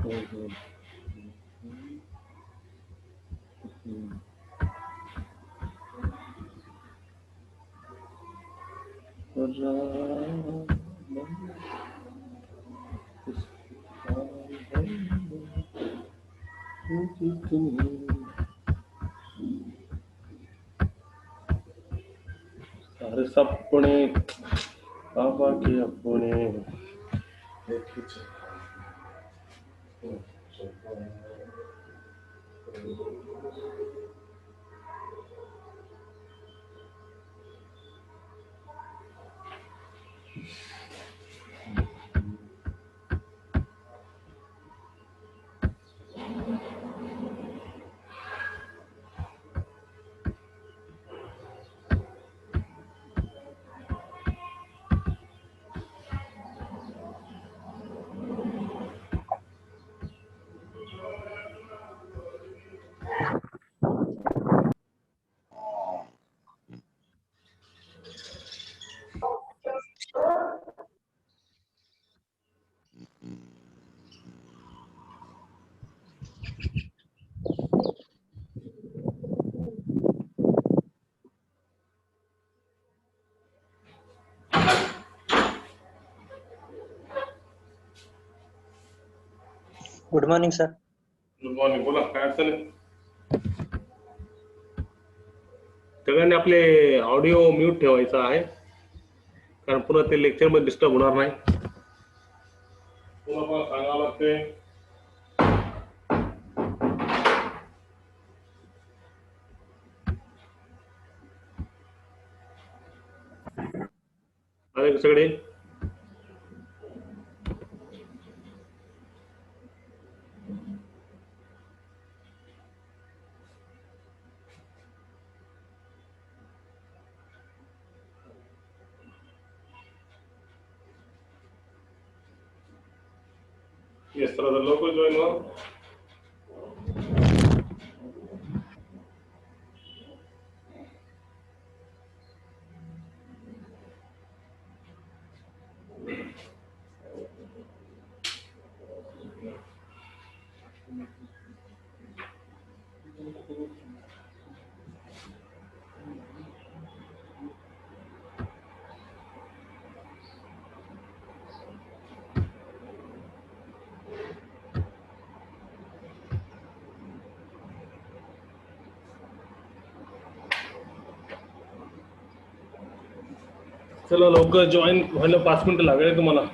हम्म, हम्म, राम सारे सपने बाबा के अपने good morning sir. Good morning. बोला, काय अडचण आहे? सगळ्यांनी आपले ऑडिओ म्यूट ठेवायचा आहे, कारण पुन्हा ते लेक्चर मध्ये डिस्टर्ब होणार नाही. पुन्हा मला सांगावं लागते. आले का सगळे? येस, तर लवकर जॉईन व्हा. चला, लवकर जॉईन व्हायला 5 मिनिटं लागेल तुम्हाला.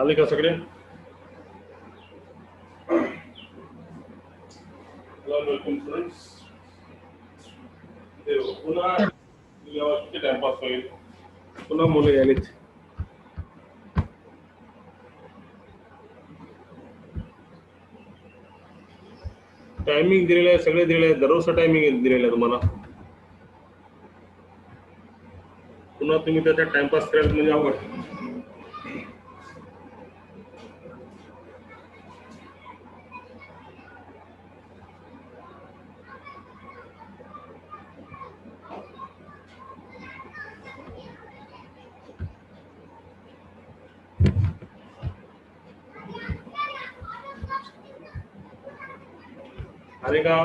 आले का सगळे? Welcome friends. पुन्हा किती टाइमपास होईल, पुन्हा मुलं यायलीत. टायमिंग दिलेलं आहे, सगळे दिलेले आहे, दररोजचा टायमिंग दिलेला आहे तुम्हाला. पुन्हा तुम्ही त्याच्यात टाइमपास करायला म्हणजे अवघड. आले का?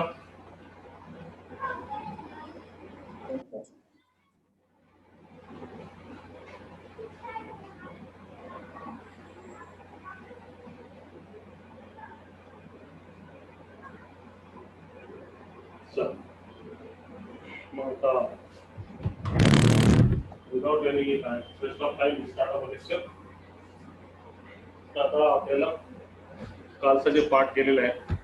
मग आता without any waste of time start of lecture. आता आपल्याला कालचं जे पाठ केलेलं आहे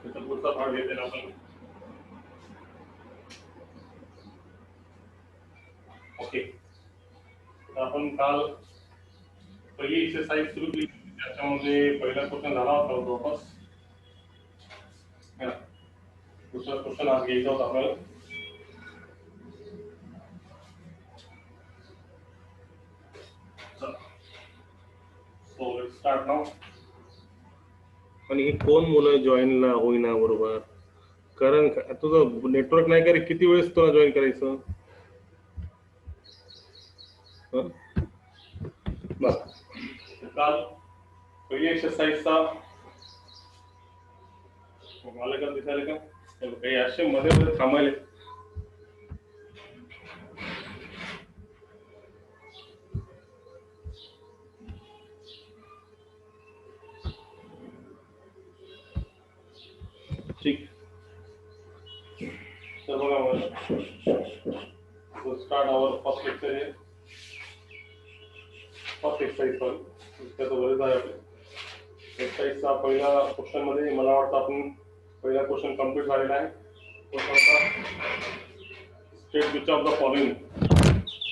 त्याचा पुढचा भाग घेतलेला आपण. ओके, आपण आपण काल पहिली एक्सरसाइज सुरू केली, त्याच्यामध्ये पहिला क्वेश्चन झाला होता वापस, है ना. दुसरा क्वेश्चन आज घ्यायचा होता आपल्याला. So let's start now. आणि हे कोण मुलं जॉईनला होईना बरोबर, कारण तुझं नेटवर्क नाही का रे, किती वेळेस तुला जॉईन करायचं. बस काल पहिली एक्सरसाइजचा मला का दिसायला का काही असे मध्ये मध्ये थांबायले. ठीक, तर बघा मला स्टार्ट आवर फर्स्ट लेक्चर. फर्स्ट एक्सरसाइज पण त्याचं बरेच आहे आपले. एक्सरसाइजचा पहिला क्वेश्चन मध्ये मला वाटतं आपण पहिला क्वेश्चन कम्प्लीट झालेला आहे. State which of the following.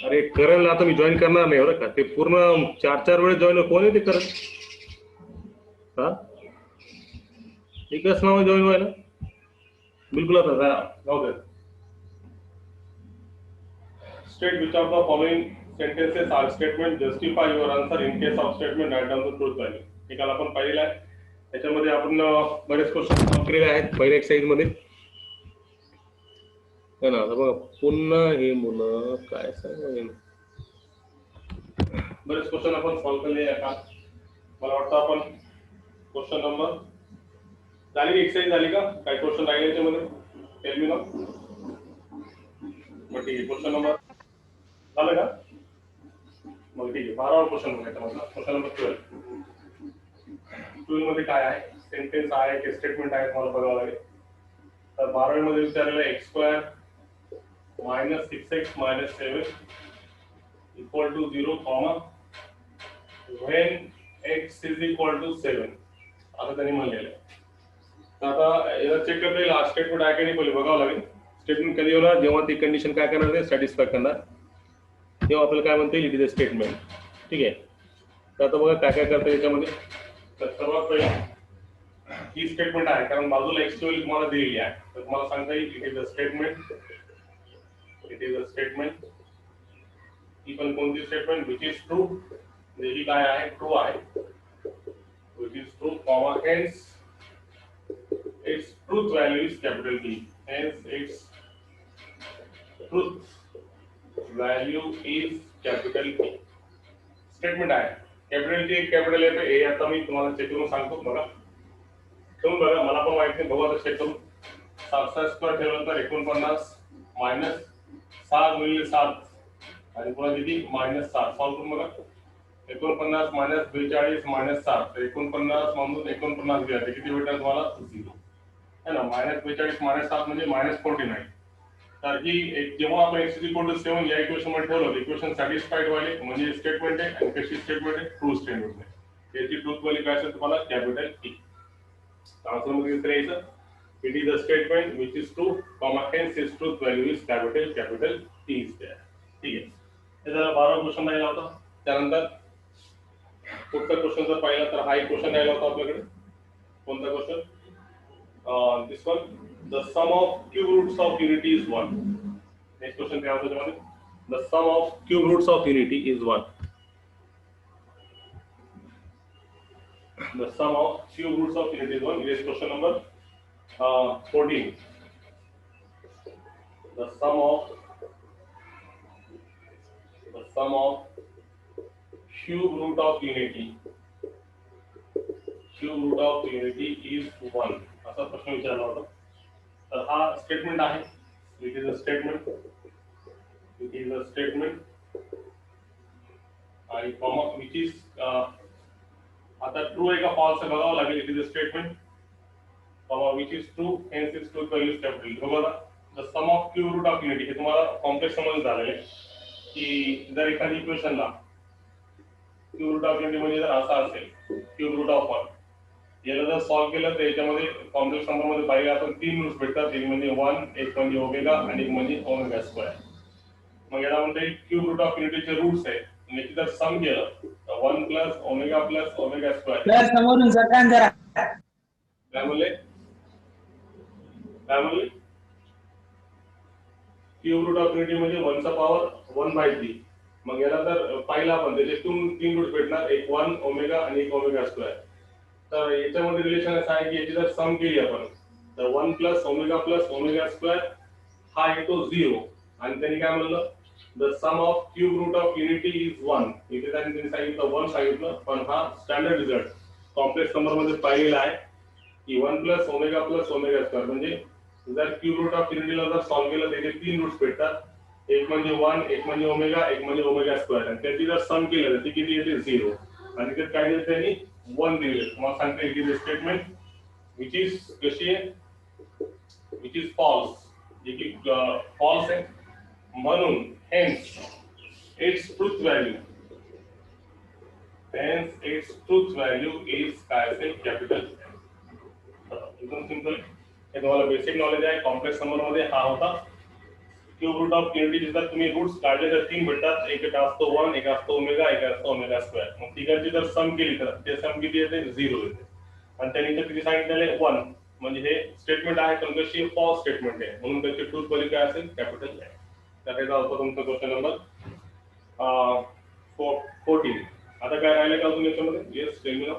अरे करणला आता मी जॉईन करणार नाही बरं का, ते पूर्ण 4 वेळेस जॉईन. कोण आहे ते करण? हा, एकच नाव जॉईन व्हायला बिलकुल आता जाऊ दे. State which of the following sentences are statement justify your answer in case of statement write down the truth value. हे काल आपण पाहिलेलं आहे. त्याच्यामध्ये आपण बरेच क्वेश्चन सॉल्व्ह केलेले आहेत पहिल्या एक्सरसाइज मध्ये, है ना. बघा पुन्हा हे मुलं काय सांग, बरेच क्वेश्चन आपण सॉल्व्ह केले आहे का. मला वाटतं आपण क्वेश्चन नंबर झाली, एक्सरसाइज झाली का, काय क्वेश्चन राहिले याच्यामध्ये टेल मी ना. मग ठीक आहे, क्वेश्चन नंबर झालं का. मग ठीक आहे, 12वा क्वेश्चन बघायचा म्हटलं. क्वेश्चन नंबर 12 मध्ये काय आहे, सेंटेन्स आहे की स्टेटमेंट आहे तुम्हाला बघावं लागेल. तर 12वी मध्ये विचारलेलं आहे x² - 6x - 7 = 0, when x = 7 असं त्यांनी म्हणलेलं आहे. तर आता याला चेक करता येईल स्टेटमेंट आहे की नाही पहिले बघावं लागेल. स्टेटमेंट कधी होणार, जेव्हा ती कंडिशन काय करणार ते सॅटिस्फाय करणार, तेव्हा आपल्याला काय म्हणता येईल इट इज अ स्टेटमेंट. ठीक आहे. तर आता बघा काय काय करता याच्यामध्ये. तर सर्वात पहिले ही स्टेटमेंट आहे, कारण बाजूला एक्स ची व्हॅल्यू तुम्हाला दिलेली आहे, तर तुम्हाला सांगता येईल it is a statement. It is a statement. ही पण कोणती स्टेटमेंट विच इज ट्रू, म्हणजे ही काय आहे, ट्रू आहे. Which is true, comma, hence its truth value is capital T. Hence its truth value is capital T. Statement आहे capital T, capital F. हे आता मी तुम्हाला चेक करून सांगतो. बघा तुम्ही बघा, मला पण माहिती नाही, बघू आता चेक करून. 7² ठेवलं तर 49 - 7 × 7 आणि पुन्हा किती -7. सॉल्व करून बघा. 49 - 42 - 7, 49 मधून 49 घ्या, किती भेटणार तुम्हाला 0, है ना. -42 - 7 म्हणजे -49. तर ही जेव्हा आपण x = 7 या इक्वेशन मध्ये ठेवलं, इक्वेशन सॅटिस्फाईड व्हायले म्हणजे स्टेटमेंट आहे. आणि कशी स्टेटमेंट आहे, ट्रू स्टेटमेंट आहे. त्याची ट्रूथ व्हॅल्यू काय असेल तुम्हाला कॅपिटल T. आन्सर मध्ये उत्तर यायचं it is a statement which is true, comma, hence its truth value is capital T is there. ठीक आहे. हे झाला 12वा क्वेश्चन राहिला होता. त्यानंतर पुढचा क्वेश्चन जर पाहिला तर हा एक क्वेश्चन राहिला होता आपल्याकडे. कोणता question, this one, the sum of cube roots of unity is 1. Next question क्या होता है, the sum of cube roots of unity is 1. The sum of cube roots of unity is 1. It is question number 14. The sum of cube root of unity is 1. असा प्रश्न विचारला होता. तर हा statement आहे. It is a statement. आणि comma which is आता true आहे का फॉल्स आहे बघावं लागेल. It is a statement, comma, which is true, hence its truth value is capital. बघा the sum of cube root of unity, हे तुम्हाला कॉम्प्लेक्स समज झालेलं आहे की जर एखादी इक्वेशनला क्यूब रूट ऑफ युनिटी म्हणजे जर असा असेल क्यूब रूट ऑफ 1, याला जर सॉल्व्ह केलं तर याच्यामध्ये कॉम्प्लेक्स नंबर मध्ये पाहिजे आपण 3 रूट्स भेटतात. एक म्हणजे 1, एक म्हणजे ओमेगा आणि एक म्हणजे ओमेगा स्क्वेअर. मग याला म्हणता येईल क्यूब रूट ऑफ युनिटीचे रूट्स आहे याची जर सम केलं तर 1 प्लस ओमेगा स्क्वेअर सर समोरून सरकार जरा काय म्हणले क्यूब रूट ऑफ युनिटी म्हणजे 1 चा पॉवर 1/3. मग याला तर पाहिला आपण त्याचे तीन रूट भेटणार, एक 1 ओमेगा आणि एक ओमेगा स्क्वेअर. तर याच्यामध्ये रिलेशन असं आहे की याची जर सम केली आपण तर 1 प्लस ओमेगा स्क्वेअर हा येतो 0. आणि त्यांनी काय म्हणलं the sum of cube root of unity is 1. इथे त्यांनी सांगितलं 1 सांगितलं, पण हा स्टँडर्ड रिझल्ट कॉम्प्लेक्स नंबर मध्ये पाहिलेला आहे की 1 प्लस ओमेगा स्क्वेअर म्हणजे जर क्यूब रूट ऑफ युनिटीला जर सॉल्व्ह केलं त्याचे तीन रूट्स भेटतात, एक म्हणजे 1, एक म्हणजे ओमेगा, एक म्हणजे ओमेगा स्क्वेअर. आणि त्याची जर सम केलं तर ती किती येते 0. आणि ते काय दिलं त्यांनी 1 दिले. तुम्हाला सांगते की स्टेटमेंट विच इज कशी आहे, विच इज फॉल्स, जे की फॉल्स आहे. म्हणून hence its truth value is काय असेल कॅपिटल. एकदम सिंपल. हे तुम्हाला बेसिक नॉलेज आहे. कॉम्प्लेक्स नंबर मध्ये हा होता क्यूब रूट ऑफ युनिटी. जर तुम्ही रूट्स काढले तर तीन भेटतात, एक असतो 1, एक असतो ओमेगा, एक असतो ओमेगा स्क्वेअर. मग तिघांची जर सम केली तर ते सम किती येते 0 येते. आणि त्यांनी किती सांगितलेले 1. म्हणजे हे स्टेटमेंट आहे पण कशी फॉल्स स्टेटमेंट आहे, म्हणून त्याची ट्रूथ व्हॅल्यू काय असेल कॅपिटल आहे. तर हे होता तुमचा क्वेश्चन नंबर 14. आता काय राहिले का तुम्ही याच्यामध्ये? Yes tell me now.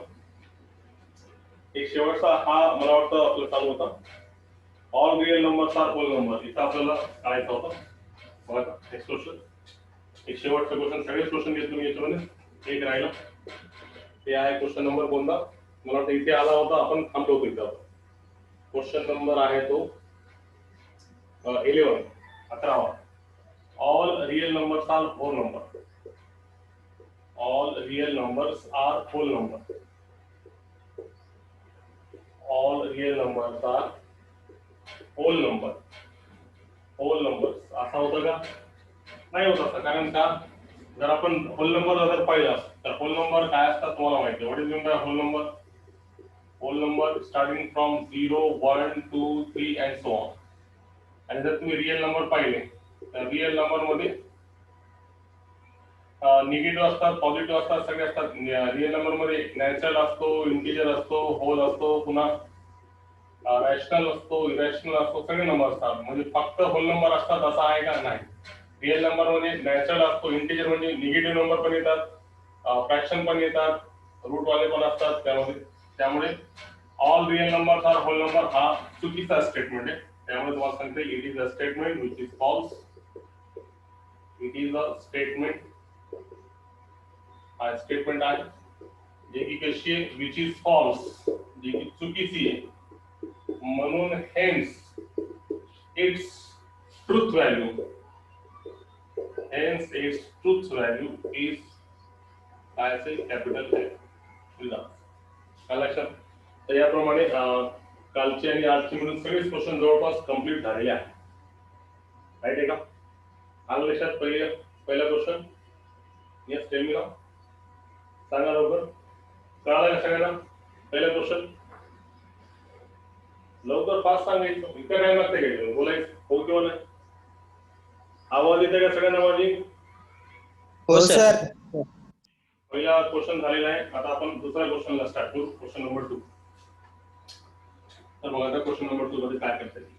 एक शेवटचा हा मला वाटतं आपलं चालू होता all real numbers are whole number. इथं आपल्याला काढायचा होता. बघा नेक्स्ट क्वेश्चन, एक शेवटचा क्वेश्चन. सगळेच क्वेश्चन घेतले मी याच्यामध्ये, एक राहिला ते आहे क्वेश्चन नंबर कोणता मला वाटतं इथे आला होता, आपण थांबलो होतो इथं. क्वेश्चन नंबर आहे तो 11, 11वा. All real numbers are whole number. All real numbers are whole number. All real numbers are whole number. Whole numbers असा होतं का? नाही होत असं. कारण का जर आपण होल नंबर जर पाहिलं तर होल नंबर काय असतात तुम्हाला माहिती आहे. What is mean by whole number? Whole number starting from 0, 1, 2, 3 and so on. आणि जर तुम्ही रियल नंबर पाहिले तर रियल नंबर मध्ये निगेटिव्ह असतात, पॉझिटिव्ह असतात, सगळे असतात. रियल नंबर मध्ये नॅचरल असतो, इंटिजर असतो, होल असतो, पुन्हा रॅशनल असतो, इरॅशनल असतो, सगळे नंबर असतात. म्हणजे फक्त होल नंबर असतात असं आहे का? नाही. रियल नंबर मध्ये नॅचरल असतो, इंटिजर म्हणजे निगेटिव्ह नंबर पण येतात, फ्रॅक्शन पण येतात, रूट वाले पण असतात त्यामध्ये. त्यामुळे all real numbers are whole number हा चुकीचा स्टेटमेंट आहे. त्यामुळे तुम्हाला सांगते it is a statement which is false. It is a statement, हा स्टेटमेंट आहे जे की कशी आहे विच इज फॉल्स, जी की चुकीची आहे. म्हणून hence its truth value is काय असेल कॅपिटल आहे. लक्षात. तर याप्रमाणे कालचे आणि आजचे मिळून सगळेच क्वेश्चन जवळपास कम्प्लीट झालेले आहे. राईट आहे का? आलं लक्षात? पहिला question. Yes tell me now. सांगा लवकर. कळालं का सगळ्यांना? पहिला क्वेश्चन लवकर फास्ट सांगायचं. इतका टाइम लागते काय बोलायचं? हो किंवा नाही? आवाज येते का सगळ्यांना माझी? हो सर. पहिला क्वेश्चन झालेला आहे. आता आपण दुसऱ्या क्वेश्चनला स्टार्ट करू. Question number 2. तर बघा आता क्वेश्चन नंबर 2 मध्ये काय करता येईल.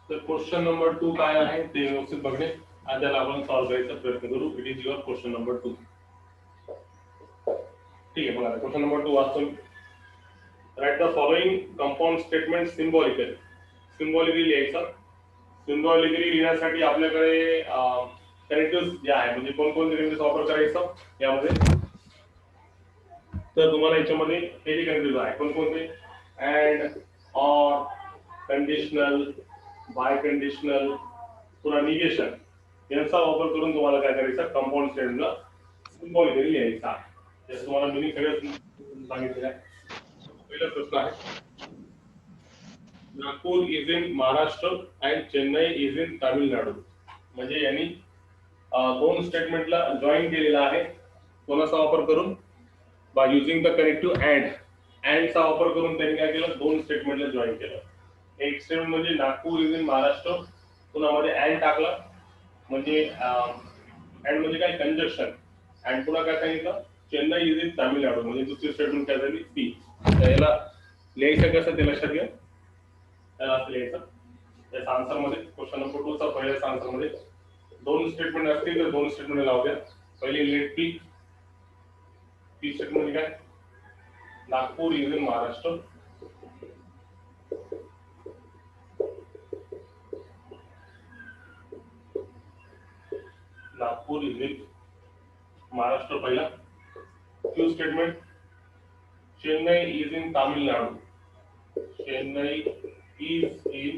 तर क्वेश्चन नंबर 2 काय आहे ते व्यवस्थित बघणे आणि त्याला आपण सॉल्व्ह करायचा प्रयत्न करू. It is your question number 2. ठीक आहे. बघा क्वेश्चन नंबर 2 वाचतो. Right the following compound statement symbolically. Symbolically लिहायचं. सिम्बॉलिकली लिहिण्यासाठी आपल्याकडे कनेक्टिव्ह जे आहे म्हणजे कोणकोणते कनेक्टिव्ह वापर करायचं यामध्ये. तर तुम्हाला याच्यामध्ये हे जे कनेक्टिव्ह आहे कोणकोणते and, or, conditional, biconditional, पुन्हा निगेशन यांचा वापर करून तुम्हाला काय करायचं कंपाउंड स्टेटमेंटला सिम्बॉलिकली लिहायचा. जसं तुम्हाला मिनिंग सगळं सांगितलेलं आहे. पहिला प्रश्न आहे Nagpur is in Maharashtra and Chennai is in Tamil Nadu. म्हणजे यांनी दोन स्टेटमेंटला जॉईन केलेला आहे. कोणाचा वापर करून? By using the connective and. अँडचा वापर करून त्यांनी काय केलं? दोन स्टेटमेंटला जॉईन केलं. एक स्टेटमेंट म्हणजे नागपूर इज इन महाराष्ट्र, पुन्हा मध्ये अँड टाकला म्हणजे अँड म्हणजे काय कंजक्शन. अँड पुन्हा काय सांगितलं चेन्नई इज इन तामिळनाडू म्हणजे दुसरी स्टेटमेंट काय झाली पी. याला लिहायचं कसं ते लक्षात घ्या. त्याला असं लिहायचं या आन्सर मध्ये क्वेश्चन नंबर 2 चा पहिल्या आन्सर मध्ये दोन स्टेटमेंट असतील तर दोन स्टेटमेंट लावू द्या. पहिली लेट पी. पी स्टेटमेंट काय Nagpur is in Maharashtra. Nagpur is in Maharashtra पहिला. Q statement Chennai is in Tamil Nadu. Chennai is in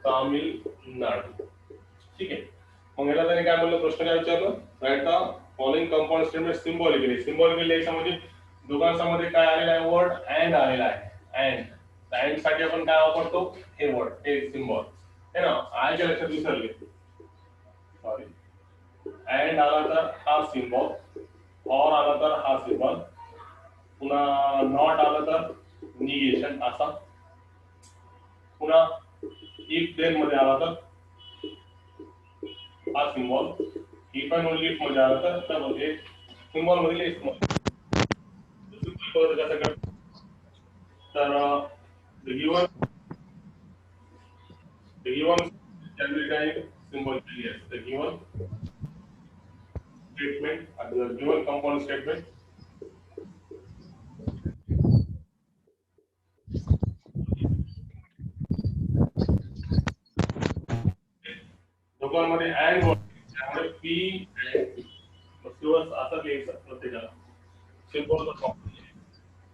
Tamil Nadu. ठीक आहे. मग याला त्याने काय म्हणलं प्रश्न काय विचारलं write the following compound statement symbolically. Symbolically लिहायच्यामध्ये दोघांमध्ये काय आलेला आहे वर्ड अँड आलेला आहे. अँड अँड साठी आपण काय वापरतो हे वर्ड हे सिम्बॉल है ना. आयच्या लक्षात विसरले सॉरी. अँड आला तर हा सिम्बॉल, ऑर आला तर हा सिम्बॉल, पुन्हा नॉट आला तर निगेशन असा, पुन्हा इफ देन मध्ये आला तर हा symbol, if and only if मध्ये आला तर म्हणजे सिम्बॉल मध्ये सिम्बॉल कसं करतो तर given can be typed symbolically as the given statement and the given compound statement दोघांमध्ये अँड त्यामुळे पी अँड पी दिवस असं लिहायचं प्रत्येकाला सिम्बॉल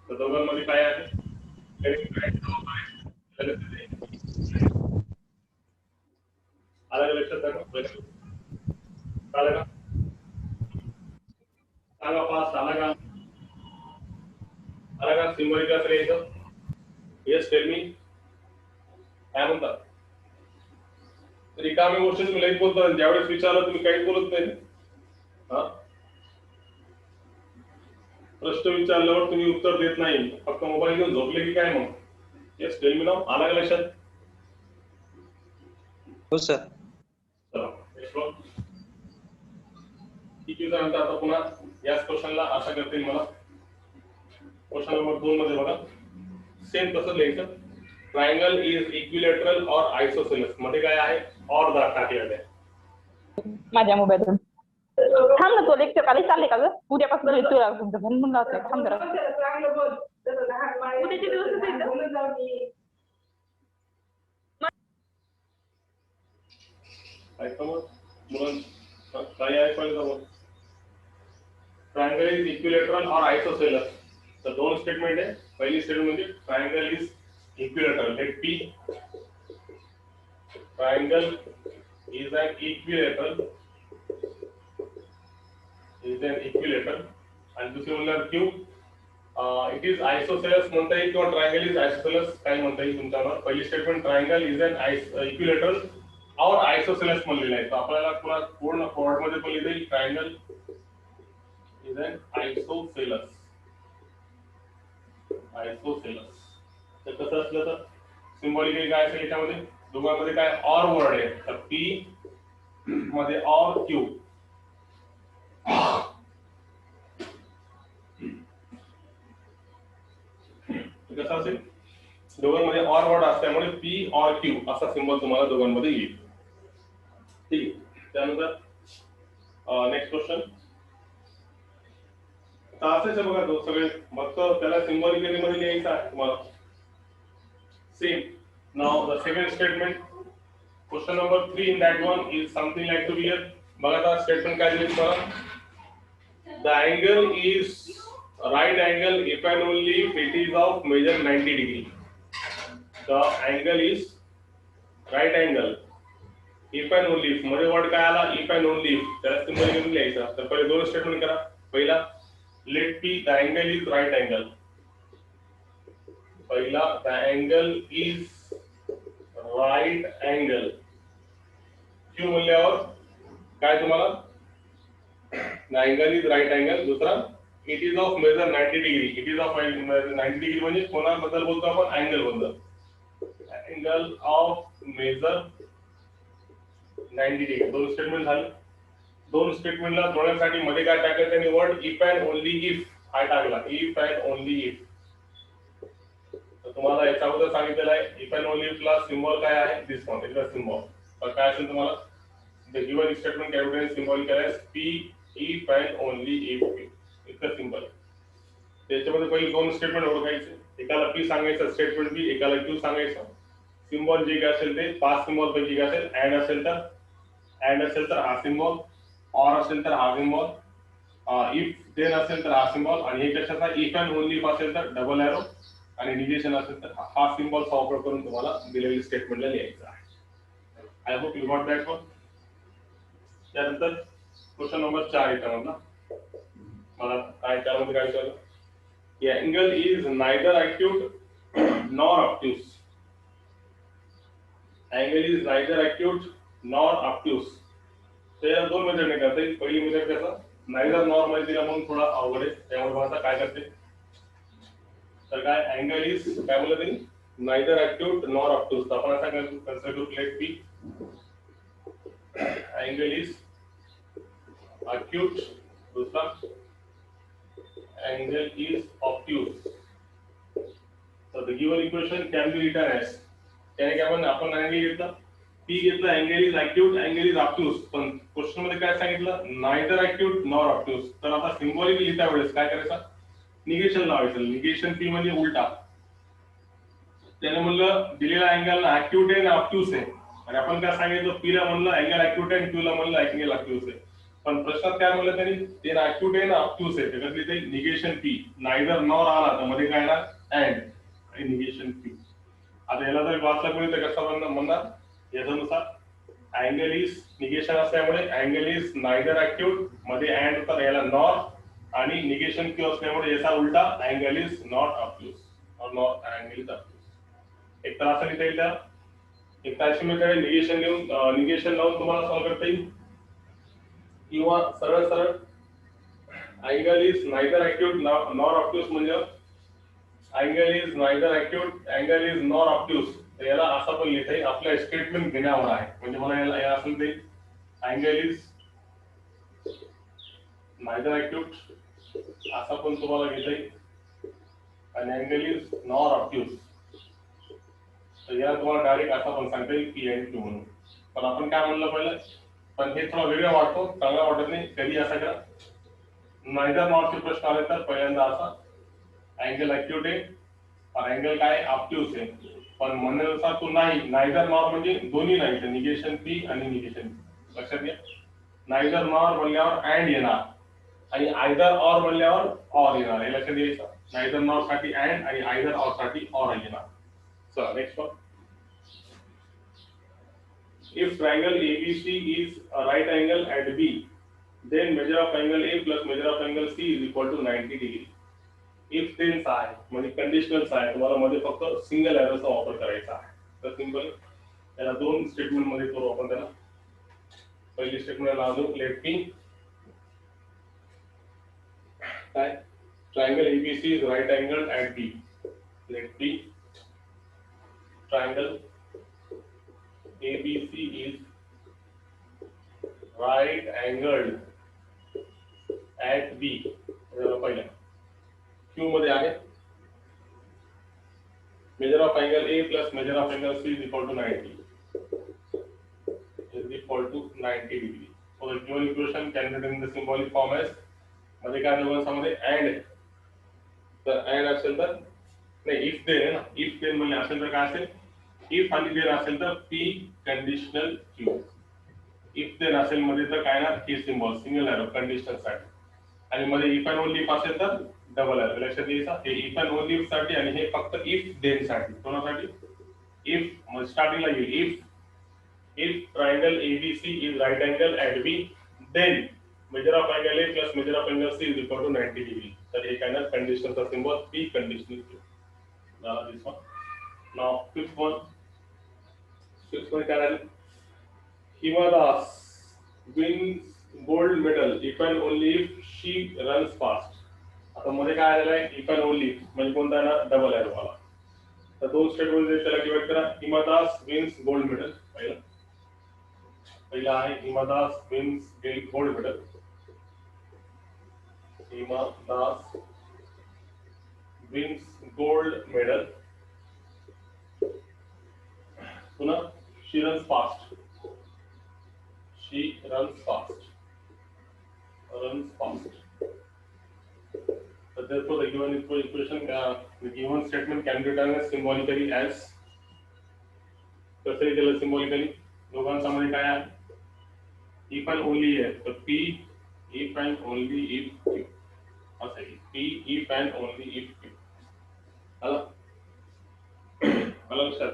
तर दोघांमध्ये काय आहे अलग लक्षात आलं का सांगा पास आला का आला का सिम्बॉलिक असं लिहायचं. येस टेल मी काय म्हणतात रिकामी गोष्टी तुम्ही लई बोलता ज्यावेळेस विचारलं तुम्ही काही बोलत नाही. हा प्रश्न विचारल्यावर तुम्ही उत्तर देत नाही फक्त मोबाईल घेऊन झोपले की काय मग. येस टेल मी नाव आला का लक्षात. हो सर. ठीक आहे आता पुन्हा याच क्वेश्चनला आशा करते मला क्वेश्चन नंबर 2 मध्ये बघा सेम कसं लिहायचं. ट्रायंगल इज इक्विलॅटरल और आयसोसेलेस मध्ये काय आहे और टाकलेलं आहे माझ्या मोबाईलवरून. थांब ना तो लेक्चर काल चालले का ग उद्यापासून तुला तुमचं म्हणून म्हणलं होतं थांब जरा उद्याचे दिवस ऐका मग मुलांना काय आहे पहिलं ट्रायंगल इज इक्विलॅटरल और आयसोसेलेस. तर दोन स्टेटमेंट आहे. पहिली स्टेटमेंट म्हणजे triangle is equilateral let p. Triangle is an equilateral आणि दुसरी म्हणल्यावर क्यू इट इज आयसोसेलेस म्हणता येईल किंवा ट्रायंगल इज आयसोसेलेस काय म्हणता येईल तुमच्यावर. पहिली statement triangle is an equilateral और आयसोसेलेस म्हणलेलं आहे. तर आपल्याला पुन्हा पूर्ण फॉर्मॅट मध्ये पण लिहिता येईल ट्रायंगल इज एन आयसोसेलेस. तर कसं असलं तर सिम्बॉलिकली काय असेल याच्यामध्ये दोघांमध्ये काय ऑर वर्ड आहे तर पी मध्ये ऑर क्यू. कसं असेल दोघांमध्ये ऑर वर्ड असल्यामुळे पी ऑर क्यू असा सिम्बॉल तुम्हाला दोघांमध्ये येईल. ठीक आहे. त्यानंतर नेक्स्ट क्वेश्चन असेच बघा तो सगळे फक्त त्याला सिम्बॉलिकली मध्ये लिहायचं आहे तुम्हाला same. Now the second statement question number 3 in that one is something like to here. बघा आता स्टेटमेंट काय दिली तुम्हाला. The angle is right angle if and only if it is of measure 90 degree. The angle is right angle if and only if मध्ये word काय आला if and only if त्याला symbol घेऊन लिहायचा. तर पहिले दोन स्टेटमेंट करा. पहिला let P the angle is right angle. पहिला the angle is right angle. Q म्हणल्यावर काय तुम्हाला the angle is right angle. दुसरा it is of measure 90 degree. It is of 90 degree म्हणजे कोणाबद्दल बोलतो आपण अँगल बद्दल. Angle of measure 90 degree. दोन स्टेटमेंट झाले. दोन स्टेटमेंटला जोडण्यासाठी मध्ये काय टाकलं त्यांनी word if and only if हा टाकला इफ अँड ओनली इफ. तर तुम्हाला याच्या अगोदर सांगितलेलं आहे इफ अँड ओनली इफ ला सिम्बॉल काय आहे डिस्काउंट इथला सिम्बॉल. तर काय असेल तुम्हाला the given statement capital symbol काय P if and only if इतकं सिम्बॉल. त्याच्यामध्ये पहिले दोन स्टेटमेंट ओळखायचे, एकाला पी सांगायचं स्टेटमेंट बी, एकाला क्यू सांगायचं. सिम्बॉल जे काय असेल ते पाच सिम्बॉल पैकी काय असेल अँड असेल तर हा सिम्बॉल, ऑर असेल तर हा सिम्बॉल, इफ देन असेल तर हा सिम्बॉल आणि हे कशाचा इफ अँड ओनली इफ असेल तर डबल एरो आणि निगेशन असेल तर हा सिम्बॉलचा वापर करून तुम्हाला दिलेली स्टेटमेंटला लिहायचं आहे. I hope you got that one. त्यानंतर क्वेश्चन नंबर 4 येतं मधला. मला काय त्यामध्ये काय विचारलं की angle is neither acute nor obtuse. Angle is neither acute nor obtuse. त्याला दोन मेथड करता येईल. पहिली मेथड कसं नायदर नॉर मध्ये दिला म्हणून थोडा अवघड आहे, त्यामुळे बघा काय करते. तर काय अँगल इज काय बोललं त्यांनी नायदर acute nor obtuse. आपण असा कन्सिडर करू let b angle is acute, दूसरा angle is obtuse. So the given equation can be written as त्याने काय आपण अँगल घेतला P घेतला angle is acute angle is obtuse. पण क्वेश्चन मध्ये काय सांगितलं नायदर acute nor obtuse. तर आता सिम्बॉलिक लिहिता वेळेस काय करायचं निगेशन लावायचं. निगेशन P म्हणजे उलटा. त्याने म्हणलं दिलेला अँगल acute आहे आणि obtuse आहे आणि आपण काय सांगितलं P ला म्हणलं अँगल acute आहे आणि Q ला म्हणलं अँगल obtuse आहे. पण प्रश्नात काय म्हणलं त्यांनी ते acute आहे ना obtuse आहे त्याच्यातली ते निगेशन P नायदर नॉर आला तर मध्ये काय येणार अँड आणि निगेशन Q. आता याला जर वाचला कोणी तर कसं म्हणणार याच्यानुसार अँगल इज निगेशन असल्यामुळे अँगल इज नायदर acute मध्ये अँड होता याला नॉर आणि निगेशन Q असल्यामुळे याचा उलटा अँगल इज नॉट obtuse और नॉट अँगल इज obtuse. एक तर असं लिहिता येईल त्या एक तर अशी मेथड निगेशन लावून तुम्हाला सॉल्व्ह करता येईल किंवा सरळ सरळ angle is neither acute nor obtuse म्हणजे angle is neither acute angle is nor obtuse. तर याला असं पण लिहिता येईल आपल्या स्टेटमेंट घेण्यावर आहे. म्हणजे मला याला असं ते अँगल इज नायदर acute असा पण तुम्हाला घेता येईल आणि अँगल इज नॉर obtuse. तर याला तुम्हाला डायरेक्ट असा पण सांगता येईल पी अँड क्यू म्हणून. पण आपण काय म्हणलं पहिलं पण हे थोडा वेगळा वाटतो चांगला वाटत नाही. कधी असा का नायदर नॉरचे प्रश्न आले तर पहिल्यांदा असा अँगल acute आहे पण अँगल काय obtuse आहे. पण म्हणण्यानुसार तो नाही नायदर नॉर म्हणजे दोन्ही नाही तर निगेशन P आणि निगेशन P. लक्षात घ्या नायदर नॉर म्हणल्यावर अँड येणार आणि आयदर ऑर म्हणल्यावर ऑर येणार. हे लक्षात घ्यायचं नायदर नॉर साठी अँड आणि आयदर ऑर साठी ऑर येणार. चला next one. If triangle ABC is a right angle at B, then measure of angle A plus measure of angle C is equal to 90 degree. If then आहे म्हणजे conditional आहे तुम्हाला मध्ये फक्त single एररचा वापर करायचा आहे. तर सिंपल त्याला दोन स्टेटमेंट मध्ये करू आपण त्याला. पहिली स्टेटमेंट लावू लेट पी काय triangle ABC is right angle at B. Let P triangle ABC is right angled at B. पहिला Q मध्ये आहे measure of angle A plus measure of angle C is equal to 90 degree. So the given equation can be written in the symbolic form as मध्ये काय दोघांच्या मध्ये and तर and असेल तर नाही इफ देन आहे ना इफ देन म्हणजे असेल तर काय असेल इफ आणि देन असेल तर P conditional Q. If then असेल मध्ये तर काय ना K symbol single arrow conditional साठी आणि मध्ये इफ अँड ओनली इफ असेल तर डबल एरो. लक्षात घ्यायचा हे इफ अँड ओनली इफ साठी आणि हे फक्त इफ देन साठी. कोणासाठी इफ स्टार्टिंगला येईल if triangle ABC is right angle at B then measure of angle A plus measure of angle C is equal to 90 degree. तर हे काय ना कंडिशनलचा symbol P conditional Q. This one. Now fifth one काय आहे Hima Das wins gold medal if and only if she runs fast. आता मध्ये काय आलेलं आहे if and only म्हणजे कोणता ना डबल एरो वाला. तर दोन स्टेटमेंट त्याला डिवाइड करा. Hima Das wins gold medal पहिला पहिला आहे Hima Das wins gold medal. Hima Das wins gold medal. पुन्हा she runs fast. She runs fast. runs fast. So therefore, the given equation, the given statement can be written as symbolically as. कसं केलं symbolically? दोघांच्यामध्ये काय आहे? If and only आहे. तर P if and only if Q. असं आहे. P if and only if Q. आलं? आलं लक्षात?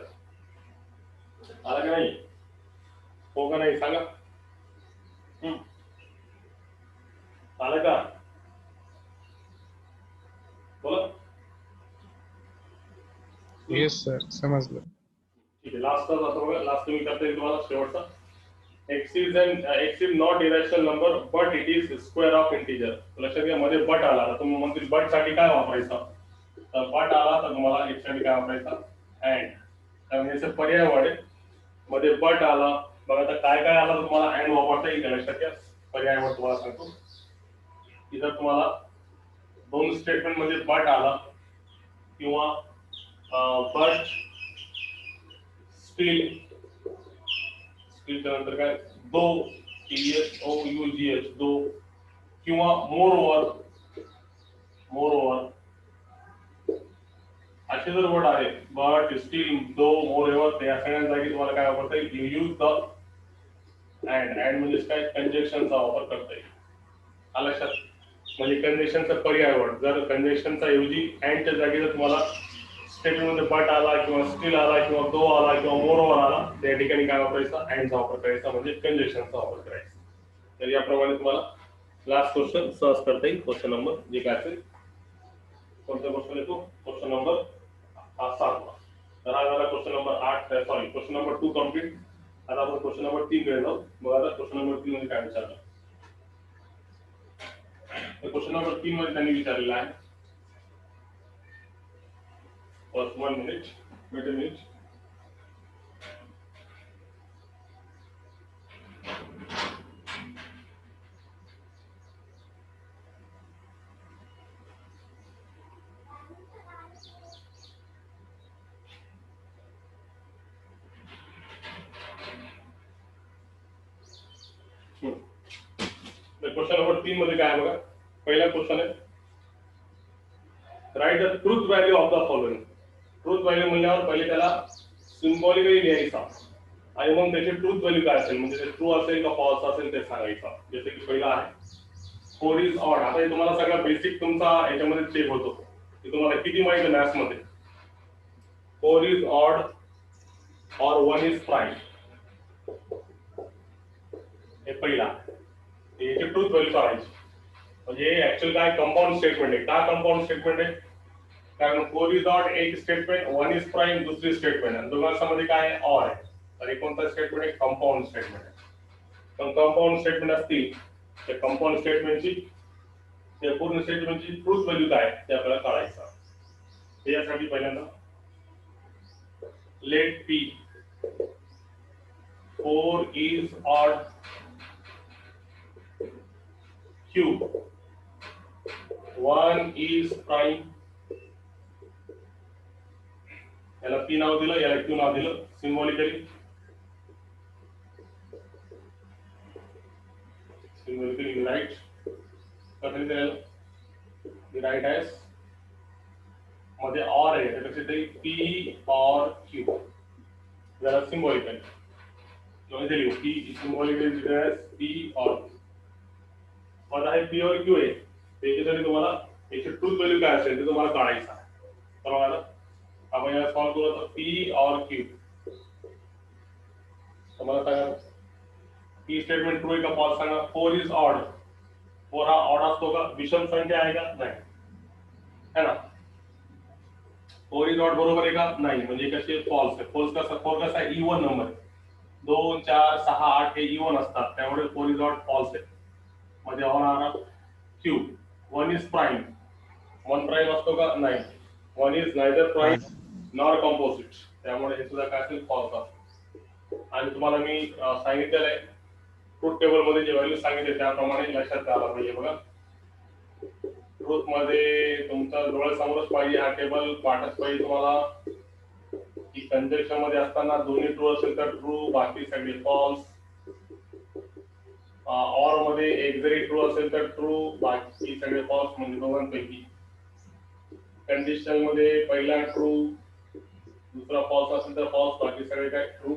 आलं का नाही? हो का नाही सांगा? आलं का? बोला. येस सर समजलं. ठीक आहे. लास्ट बघा. लास्ट तुम्ही करता येईल तुम्हाला शेवटचा. x is not irrational number but it is square of integer. लक्षात घ्या मध्ये बट आला तर तुम्ही म्हणतील बट साठी काय वापरायचं. तर बट आला तर तुम्हाला x साठी काय वापरायचा अँड. कारण याचे पर्याय वाढेल. मध्ये बट आला बघा तर काय काय आला तर तुम्हाला अँड वापरता येईल. लक्षात घ्या पर्यायवर तुम्हाला सांगतो. इथं तुम्हाला दोन स्टेटमेंट मध्ये बट आला किंवा बट स्टील स्टीलच्या नंतर काय दो THOUGH दो किंवा मोर ओव्हर असे जर वर्ड आहे but still though moreover तर या सगळ्या जागी तुम्हाला काय वापरता येईल. यू यूज द अँड म्हणजे काय कंजक्शनचा वापर करता येईल. आलं लक्षात. म्हणजे कंजक्शनचा पर्याय वर्ड जर कंजक्शनचा ऐवजी अँडच्या जागी जर तुम्हाला स्टेटमेंटमध्ये बट आला किंवा स्टील आला किंवा दो आला किंवा मोर ओव्हर आला त्या ठिकाणी काय वापरायचा अँडचा वापर करायचा म्हणजे कंजक्शनचा वापर करायचा. तर याप्रमाणे तुम्हाला लास्ट क्वेश्चन सहज करता येईल. क्वेश्चन नंबर जे काय असेल कोणता क्वेश्चन येतो क्वेश्चन नंबर 7. तर हा झाला question number 8 sorry question number 2 complete. आता आपण क्वेश्चन नंबर 3 कडे जाऊ. मग आता क्वेश्चन नंबर 3 मध्ये काय विचारलं. क्वेश्चन नंबर 3 मध्ये त्यांनी विचारलेला आहे. First 1 minute, wait a minute. Question number 3 मध्ये काय आहे बघा. पहिला क्वेश्चन आहे write the truth value of the following. Truth value म्हणल्यावर पहिले त्याला सिम्बॉलिकली लिहायचा आणि मग त्याची ट्रूथ व्हॅल्यू काय असेल म्हणजे ते ट्रू असेल का फॉल्स असेल ते सांगायचं. जसे की पहिला आहे 4 इज ऑड. आता हे तुम्हाला सगळं बेसिक तुमचा याच्यामध्ये चेक होतो की तुम्हाला किती माहिती आहे मॅथ्स मध्ये. 4 इज ऑड और 1 इज प्राइम. हे पहिला याची ट्रूथ व्हॅल्यू काढायची. म्हणजे ऍक्च्युअल काय कंपाऊंड स्टेटमेंट आहे. का कंपाऊंड स्टेटमेंट आहे कारण 4 इज ऑड एक स्टेटमेंट 1 इज प्राइम दुसरी स्टेटमेंट आणि दोघांमध्ये काय आहे ऑर आहे. तर कोणता स्टेटमेंट आहे कंपाऊंड स्टेटमेंट आहे. पण कंपाऊंड स्टेटमेंट असतील त्या कंपाऊंड स्टेटमेंटची त्या पूर्ण स्टेटमेंटची ट्रूथ व्हॅल्यू काय ते आपल्याला काढायचं. यासाठी पहिल्यांदा let p 4 is odd Q 1 is prime. याला P नाव दिलं याला Q नाव दिलं सिम्बॉलिकली. सिम्बॉलिकली राईट कसं लिहायला राईट आहे मध्ये ऑर आहे त्यापेक्षा तरी P or Q याला सिम्बॉलिकली म्हणजे लिहू P सिम्बॉलिकली P or आता हे P और Q आहे त्याच्यासाठी तुम्हाला याची ट्रूथ व्हॅल्यू काय असेल ते तुम्हाला काढायचं आहे. बरोबर. आपण याला सॉल्व्ह करू तर P और Q तुम्हाला सांगा P स्टेटमेंट ट्रू आहे का फॉल्स सांगा. 4 इज ऑड. 4 हा ऑड असतो का विषम संख्या आहे का नाही है ना. 4 इज ऑड बरोबर आहे का नाही म्हणजे कशी फॉल्स आहे. फॉल्स कसा 4 कसा इवन नंबर 2 4 6 8 हे इवन असतात त्यामुळे 4 इज ऑड फॉल्स आहे. मध्ये ऑन आला Q 1 इज प्राइम 1 प्राइम असतो का नाही. 1 is neither prime nor composite त्यामुळे हे सुद्धा काय असेल फॉल्स असतो. आणि तुम्हाला मी सांगितलेलं आहे ट्रूथ टेबल मध्ये जे व्हॅल्यू सांगितले त्याप्रमाणे लक्षात आला पाहिजे बघा. ट्रूथ मध्ये तुमचा डोळ्यासमोरच पाहिजे हा टेबल, पाठच पाहिजे तुम्हाला की कंजक्शन मध्ये असताना दोन्ही ट्रू असेल तर ट्रू, बाकी सगळे फॉल्स. ऑर मध्ये एक जरी ट्रू असेल तर ट्रू, बाकी सगळे फॉल्स, म्हणजे दोघांपैकी. कंडिशनल मध्ये पहिला ट्रू, दुसरा फॉल्स असेल तर फॉल्स, बाकी सगळे काय ट्रू.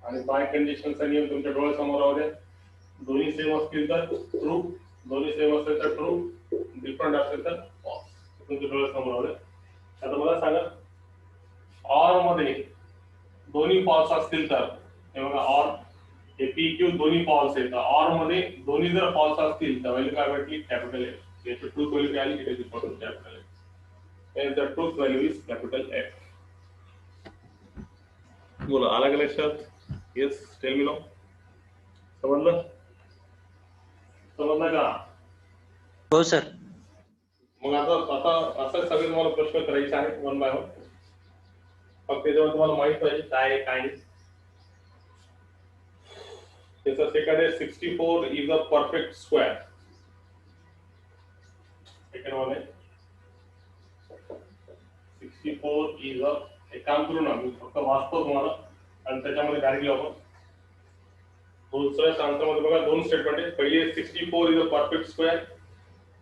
आणि बाय कंडिशनचा नियम तुमच्या डोळ्यासमोर राहू द्या. दोन्ही सेम असतील तर ट्रू, दोन्ही सेम असेल तर ट्रू, डिफरंट असेल तर फॉल्स. तुमच्या डोळ्यासमोर राहू द्या. आता मला सांगा ऑर मध्ये दोन्ही फॉल्स असतील तर, हे बघा ऑर हे पी क्यू दोन्ही फॉल्स आहेत. ऑर मध्ये दोन्ही जर फॉल्स असतील तर व्हॅल्यू काय भेटली? Capital F. याची ट्रूथ व्हॅल्यू काय आली? It is equal to capital F. and the truth value is capital F. बोला आला का लक्षात? Yes, tell me now. समजलं? समजलं का? हो सर. मग आता असं सगळे तुम्हाला प्रश्न करायचे आहेत वन बाय वन. फक्त जेव्हा तुम्हाला माहित पाहिजे काय आहे काय नाही. त्याचा सेकंड आहे 64 is a perfect square. Second one आहे 64 is a, एक काम करू ना, मी फक्त वाचतो तुम्हाला आणि त्याच्यामध्ये डायरेक्टली आपण दुसऱ्या आन्सर मध्ये बघा दोन स्टेटमेंट आहेत. पहिले 64 is a perfect square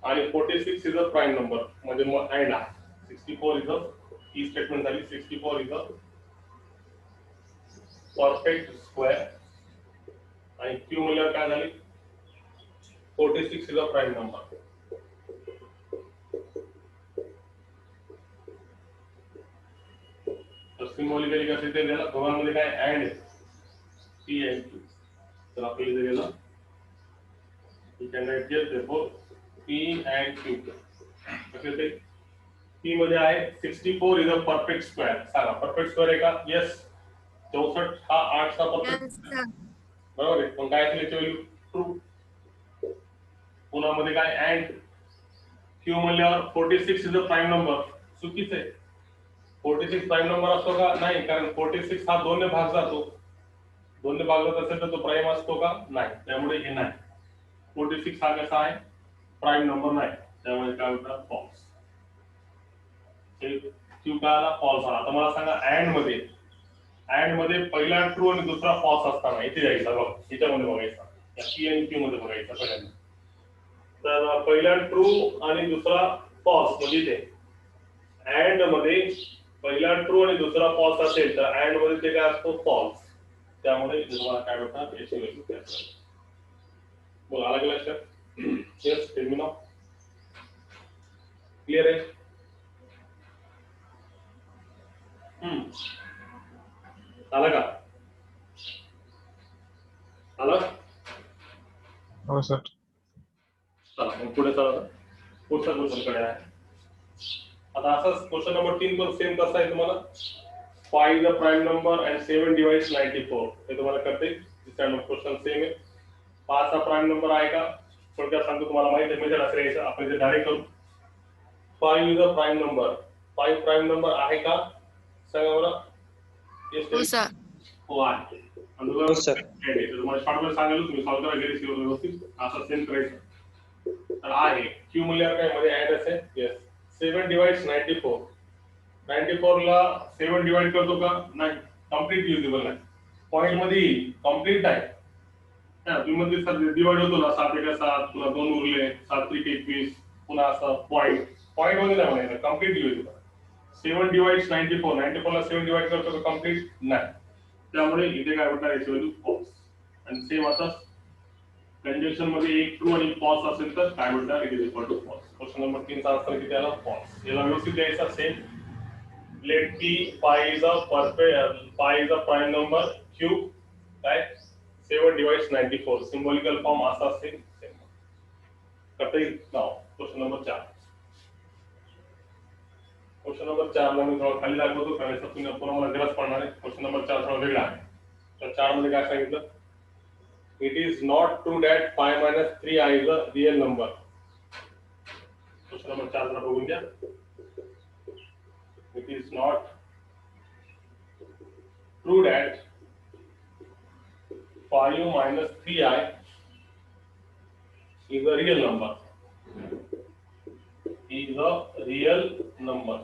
आणि 46 is a prime number, म्हणजे मग अँड आहे. 64 is a ही स्टेटमेंट झाली. 64 is a perfect square आणि क्यू मूल्य काय झाली? 46 is a prime number. Symbolically कसं ते दिलं, दोघांमध्ये काय अँड आहे, पी अँड क्यू. तर आपल्याला इथे गेलं you can write here therefore P and Q. कसे ते P मध्ये आहे 64 is a perfect square. सांगा perfect square आहे का? Yes. 64 हा 8 चा perfect बरोबर आहे. पण काय असेल याची व्हॅल्यू? ट्रू. पुन्हा मध्ये काय अँड Q म्हणल्यावर 46 is a prime number. चुकीचं आहे. 46 प्राइम नंबर असतो का? नाही, कारण 46 हा 2 ने भाग जातो. 2 ने भाग जात असेल तर तो प्राइम असतो का? नाही, त्यामुळे हे नाही. 46 हा कसा आहे? प्राइम नंबर नाही, त्यामुळे काय होतं? फॉल्स. क्यू काय आला? फॉल्स आला. आता मला सांगा अँड मध्ये पहिला ट्रू आणि दुसरा फॉल्स असताना इथे जायचा बघ, याच्यामध्ये बघायचा, या पी आणि क्यू मध्ये बघायचा पहिल्यांदा. तर पहिला ट्रू आणि दुसरा फॉल्स, म्हणजे इथे अँड मध्ये पहिला ट्रू आणि दुसरा फॉल्स असेल तर अँड मध्ये ते काय असतो? फॉल्स. त्यामुळे तुम्हाला काय होतं? याची व्हॅल्यू कॅपिटल. बोला आला का लक्षात? Yes, tail me now. Clear आहे? आला का? आला? हो सर. चला मग पुढे चला. पुढचा क्वेश्चन कडे आहे. आता असाच क्वेश्चन नंबर 3 पण सेम कसा आहे तुम्हाला? 5 is a prime number and 7 divides 94. हे तुम्हाला करते. दुसरा क्वेश्चन सेम आहे. 5 हा प्राइम नंबर आहे का? थोडक्यात सांगतो, तुम्हाला माहिती आहे मेथड असं यायचं, आपण इथे डायरेक्ट करू. 5 is a prime number. 5 prime number आहे का? सांगा बरं. हो सर. हो आहे. आणि तुम्हाला शॉर्टमध्ये सांगितलं, तुम्ही सॉल्व करा घरी शिकवलं व्यवस्थित. असं सेम करायचं. तर आहे क्यू मूल्य काय मध्ये ऍड असेल? येस. 7 divides 94. 94 ला 7 डिवाइड करतो का? नाही, कम्प्लीट युजेबल नाही. पॉइंट मध्ये कम्प्लीट आहे. तुम्ही मध्ये डिवाइड होतो ना, 7 एका 7, पुन्हा 2 उरले, 7 त्रिक 21, पुन्हा असं पॉइंट मध्ये नाही म्हणायचं, कम्प्लीट युजेबल. 7 divides 94. 94 ला 7 डिवाइड करतो का? कम्प्लीट नाही. त्यामुळे इथे काय होणार? याची व्हॅल्यू फॉल्स. आणि सेम आता कंजक्शन मध्ये एक ट्रू आणि फॉल्स असेल तर काय होणार? It is equal to false. Question number 3 चा आन्सर किती आला? फॉल्स. याला व्यवस्थित द्यायचा same. Let P pi is a prime number, Q काय 7 divides 94. सिम्बॉलिकल फॉर्म असा असेल. करता येईल नाव. Question number 4. क्वेश्चन नंबर 4 ला मी थोडा खाली दाखवतो, कारण तुम्ही पुन्हा मला गरज पडणार आहे. क्वेश्चन नंबर 4 थोडा वेगळा आहे. तर 4 मध्ये काय सांगितलं? It is not true that 5 minus 3i is a real number. Question number 4 ला बघून घ्या. It is not true that 5 minus 3i is a real number. Is a real number.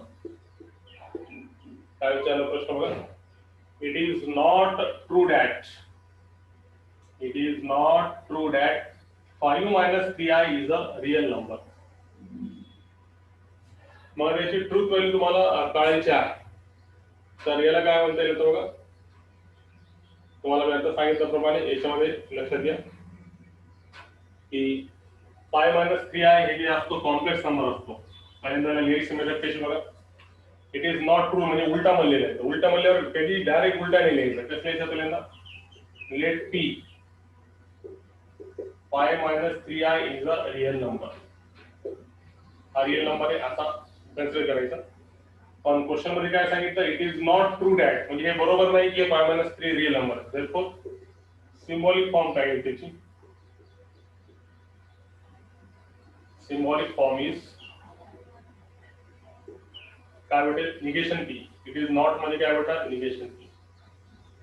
काय विचारलं प्रश्न बघा. It is not true that 5 minus 3i is a real number. मग याची truth value तुम्हाला काढायची आहे. तर याला काय म्हणता येईल बघा. तुम्हाला मी आता सांगितल्याप्रमाणे याच्यामध्ये लक्षात घ्या की 5 minus 3i हे जे असतो कॉम्प्लेक्स नंबर असतो. पहिल्यांदा लिहायची मेथड कशी बघा. इट इज नॉट ट्रू म्हणजे उलटा म्हणलेलं आहे. उलटा म्हणल्यावर कधी डायरेक्ट उलटा नाही लिहायचं. कसं लिहायचं पहिल्यांदा let p 5 minus 3i is a real number. हा रिअल नंबर आहे असा कन्सिडर करायचा. पण क्वेश्चन मध्ये काय सांगितलं it is not true that म्हणजे हे बरोबर नाही की 5 minus 3 real number. Therefore symbolic form काय आहे त्याची. सिम्बॉलिक फॉर्म इज काय भेटेल negation p. It is not म्हणजे काय भेटणार negation p.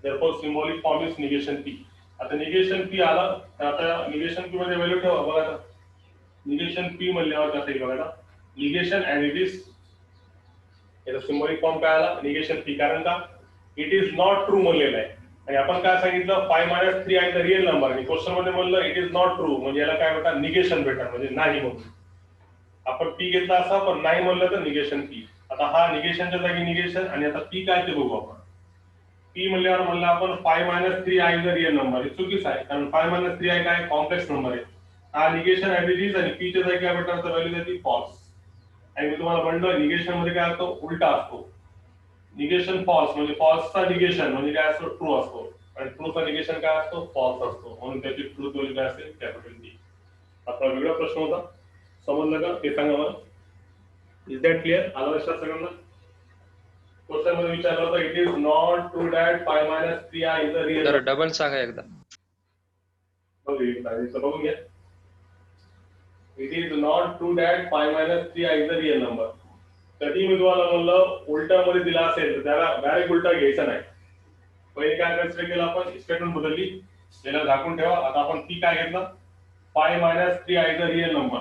Therefore symbolic form is negation p. आता निगेशन p आला तर आता निगेशन p मध्ये व्हॅल्यू ठेवा बघा. आता निगेशन p म्हणल्यावर कसं येईल बघा. निगेशन अँड इट इज याचा सिम्बॉलिक फॉर्म काय आला निगेशन p. कारण का इट इज नॉट ट्रू म्हणलेलं आहे आणि आपण काय सांगितलं 5 minus 3 आहे रिअल नंबर आणि क्वेश्चन मध्ये म्हणलं इट इज नॉट ट्रू म्हणजे याला काय भेटणार निगेशन भेटणार म्हणजे नाही म्हणून. आपण p घेतला असा पण नाही म्हणलं तर निगेशन p. आता हा निगेशनच्या जागी निगेशन आणि आता p काय ते बघू आपण. p म्हणल्यावर म्हणलं आपण 5 minus 3i is a real number. हे चुकीचं आहे कारण 5 minus 3i काय कॉम्प्लेक्स नंबर आहे. हा निगेशन ऍज इट इज आणि p च्या जागी काय भेटणार तर व्हॅल्यू देते फॉल्स. आणि मी तुम्हाला म्हणलं निगेशन मध्ये काय असतो उलटा असतो. निगेशन फॉल्स म्हणजे फॉल्सचा निगेशन म्हणजे काय असतो ट्रू असतो आणि ट्रूचा निगेशन काय असतो फॉल्स असतो. म्हणून त्याची ट्रूथ व्हॅल्यू काय असेल कॅपिटल T. आपला वेगळा प्रश्न होता समजलं का ते सांगा मला. इज दॅट क्लिअर आलं लक्षात सगळ्यांना. क्वेश्चन मध्ये विचारलं होतं it is not true that 5 minus 3i is a real. Sir double सांगा एकदा. बघून घ्या. It is not true that 5 minus 3i is a real number. कधी मी तुम्हाला म्हणलं उलटा मध्ये दिला असेल तर त्याला डायरेक्ट उलटा घ्यायचा नाही. पहिले काय कन्सिडर केलं आपण स्टेटमेंट बदलली त्याला झाकून ठेवा. आता आपण p काय घेतलं 5 minus 3i is a real number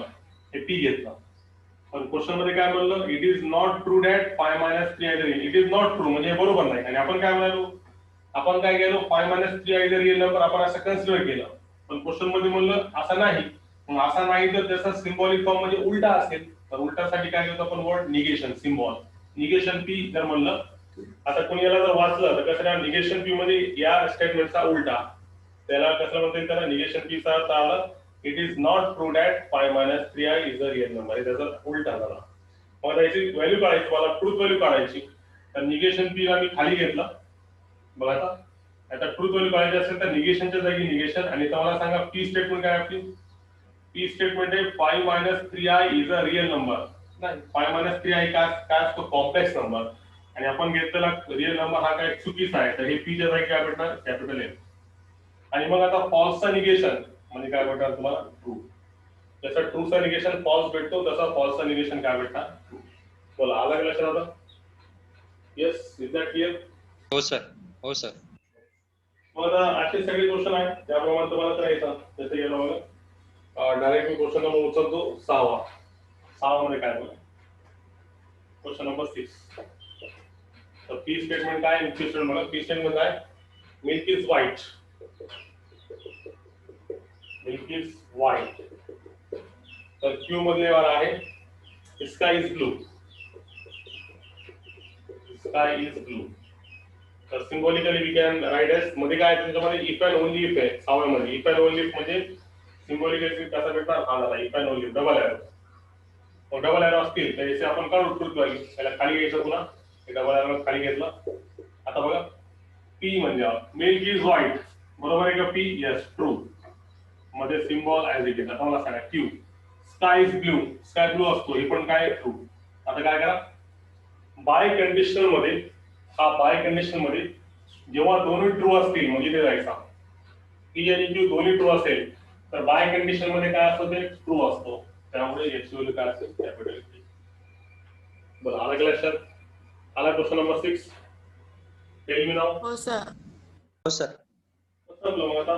हे p घेतलं. पण क्वेश्चन मध्ये काय म्हणलं it is not true that 5 minus 3i is a real. It is not true म्हणजे बरोबर नाही आणि आपण काय म्हणालो आपण काय केलं 5 minus 3i is a real number आपण असं कन्सिडर केलं. पण क्वेश्चन मध्ये म्हणलं असं नाही. मग असा नाही तर त्याचा सिम्बॉलिक फॉर्म म्हणजे उलटा असेल तर उलटासाठी काय करतो आपण word negation symbol negation p जर म्हणलं. आता कोणी याला जर वाचलं तर कसं निगेशन p मध्ये या स्टेटमेंटचा उलटा त्याला कसं म्हणतात त्याला निगेशन p चा अर्थ आला it is not true that 5 minus 3i is a real number. हे त्याचा उलटा झाला. मग याची व्हॅल्यू काढायची मला ट्रूथ व्हॅल्यू काढायची तर निगेशन p ला मी खाली घेतला बघा. आता ट्रूथ व्हॅल्यू काढायची असेल तर निगेशनच्या जागी निगेशन आणि तुम्हाला सांगा p स्टेटमेंट काय आपली p स्टेटमेंट आहे 5 minus 3i is a real number. नाही 5 minus 3i काय असतो कॉम्प्लेक्स नंबर आणि आपण घेतलेला रिअल नंबर हा काय चुकीचा आहे तर हे p च्या जागी काय भेटणार कॅपिटल M. आणि मग आता फॉल्सचा निगेशन म्हणजे काय भेटणार तुम्हाला ट्रू. जसं ट्रूचा निगेशन फॉल्स भेटतो तसा फॉल्सचा निगेशन काय भेटणार ट्रू. बोला आला का लक्षात आता. Yes is that clear. हो सर हो सर. मग असे सगळे क्वेश्चन आहेत त्याप्रमाणे तुम्हाला करायचं. जसं गेलं बघा डायरेक्ट मी क्वेश्चन नंबर उचलतो 6 मध्ये काय बघा क्वेश्चन नंबर 6. तर p स्टेटमेंट काय p स्टेटमेंट बघा p स्टेटमेंट काय milk is white. Milk is white. तर q मधले वार आहे sky is blue. Sky is blue. तर symbolically we can write S मध्ये काय त्याच्यामध्ये इफ अँड ओनली इफ आहे 6 मध्ये. इफ अँड ओनली इफ म्हणजे सिम्बॉलिकली कसा भेटणार हा झाला if and only double arrow. मग डबल एरो असतील तर याचे आपण काढू ट्रूथ व्हॅल्यू. त्याला खाली घ्यायचं पुन्हा डबल एरो खाली घेतला. आता बघा p म्हणजे मिल्क इज व्हाईट बरोबर आहे का p यस ट्रू मध्ये सिम्बॉल ऍज इट इज. आता मला सांगा q sky is blue. Sky blue असतो हे पण काय ट्रू. आता काय करा बाय कंडिशनल मध्ये हा बाय कंडिशन मध्ये जेव्हा दोन्ही ट्रू असतील म्हणजे ते जायचा p आणि q दोन्ही ट्रू असेल तर बाय कंडिशन मध्ये काय असतं ते ट्रू असतो. त्यामुळे याची व्हॅल्यू काय असेल कॅपिटल T. बरं आला का लक्षात. आला question number 6. Tail me now. हो सर हो सर. मग आता